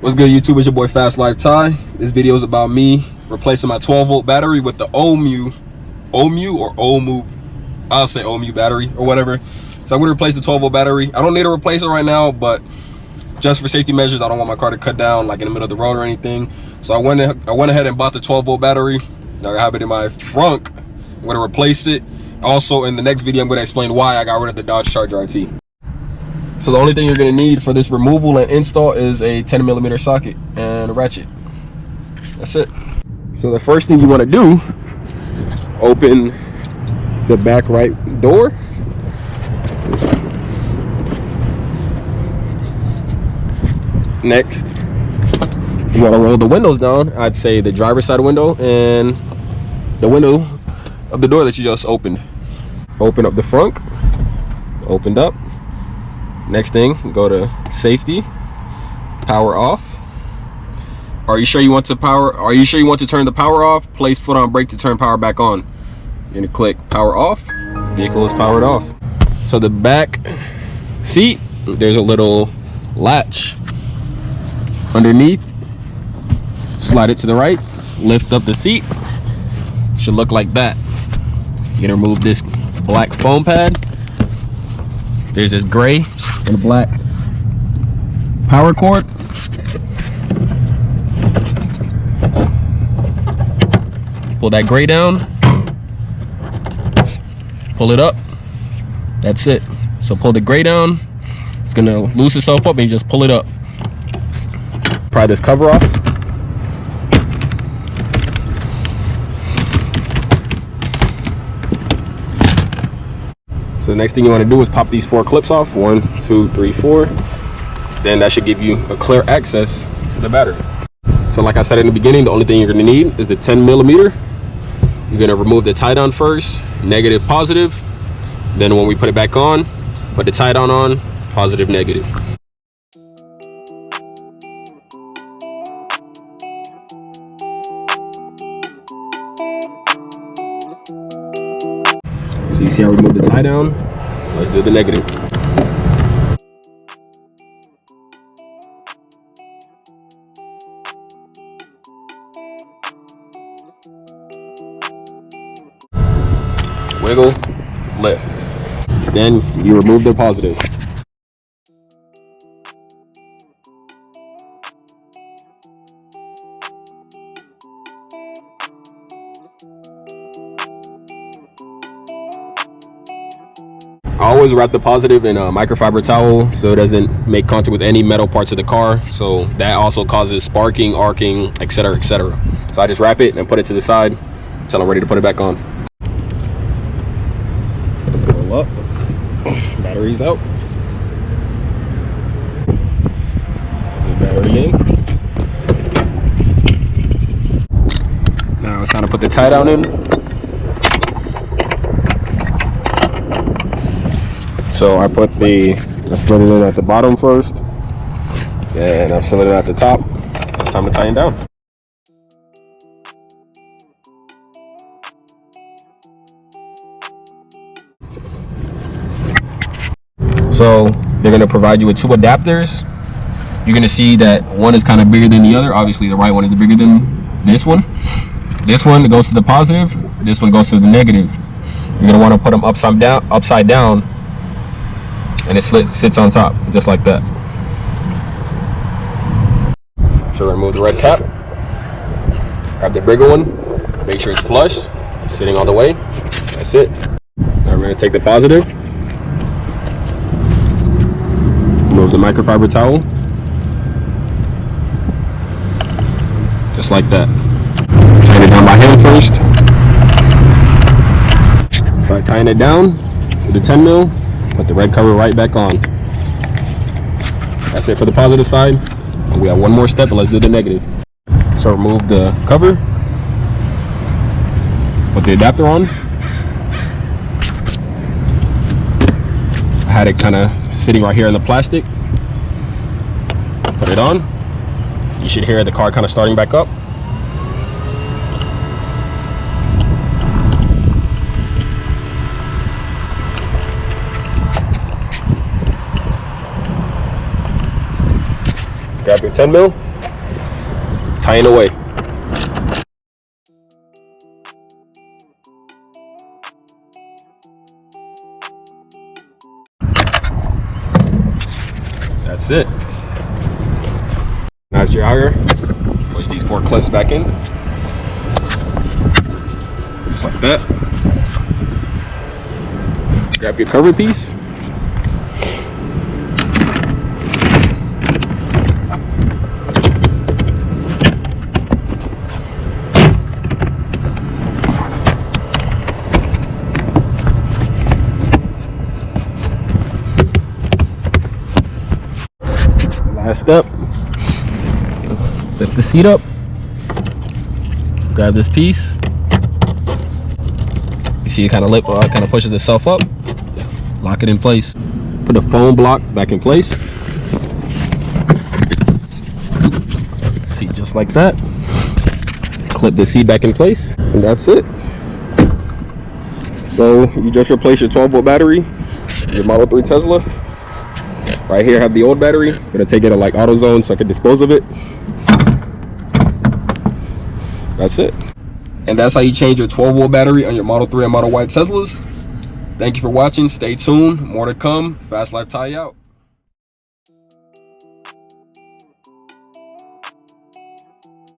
What's good, YouTube? It's your boy Fast Life Ty. This video is about me replacing my 12-volt battery with the Ohmmu or Ohmmu. I'll say Ohmmu battery or whatever. So I'm gonna replace the 12-volt battery. I don't need to replace it right now, but just for safety measures, I don't want my car to cut down like in the middle of the road or anything. So I went ahead and bought the 12-volt battery. Now I have it in my frunk. I'm gonna replace it. Also, in the next video, I'm gonna explain why I got rid of the Dodge Charger RT. So the only thing you're gonna need for this removal and install is a 10mm socket and a ratchet. That's it. So the first thing you wanna do, open the back right door. Next, you wanna roll the windows down. I'd say the driver's side window and the window of the door that you just opened. Open up the front, opened up. Next thing, go to safety, power off. Are you sure you want to turn the power off? Place foot on brake to turn power back on. You're gonna click power off. Vehicle is powered off. So the back seat, there's a little latch underneath. Slide it to the right, lift up the seat. Should look like that. You're gonna remove this black foam pad. There's this gray and black power cord. Pull that gray down, pull it up. That's it. So pull the gray down. It's gonna loosen itself up and you just pull it up. Pry this cover off. So the next thing you want to do is pop these 4 clips off. 1, 2, 3, 4. Then that should give you a clear access to the battery. So like I said in the beginning, the only thing you're going to need is the 10mm. You're going to remove the tie down first, negative, positive. Then when we put it back on, put the tie down on, positive, negative. So you see I removed the tie down. Let's do the negative. Wiggle, lift. Then you remove the positive. I always wrap the positive in a microfiber towel so it doesn't make contact with any metal parts of the car. So that also causes sparking, arcing, etc., etc. So I just wrap it and put it to the side until I'm ready to put it back on. Pull up, battery's out. Put the battery in. Now it's time to put the tie down in. So I slid it in at the bottom first, and I slid it at the top. It's time to tighten down. So they're gonna provide you with 2 adapters. You're gonna see that one is kind of bigger than the other. Obviously the right one is bigger than this one. This one goes to the positive, this one goes to the negative. You're gonna wanna put them upside down, and it sits on top, just like that. So remove the red cap, grab the bigger one, make sure it's flush, sitting all the way. That's it. Now we're gonna take the positive, remove the microfiber towel, just like that. Tighten it down by hand first. So I tighten it down with the 10mm. Put the red cover right back on. That's it for the positive side. And we have one more step, and let's do the negative. So remove the cover. Put the adapter on. I had it kind of sitting right here in the plastic. Put it on. You should hear the car kind of starting back up. Grab your 10 mil, tying away. That's it. Now that you're out here, push these 4 clips back in. Just like that. Grab your cover piece. Last step. Lift the seat up. Grab this piece. You see it kind of pushes itself up. Lock it in place. Put the foam block back in place. Seat just like that. Clip the seat back in place, and that's it. So you just replace your 12-volt battery, your Model 3 Tesla. Right here I have the old battery. I'm gonna take it to like AutoZone so I can dispose of it. That's it. And that's how you change your 12-volt battery on your Model 3 and Model Y Teslas. Thank you for watching. Stay tuned. More to come. Fast Life Tie out.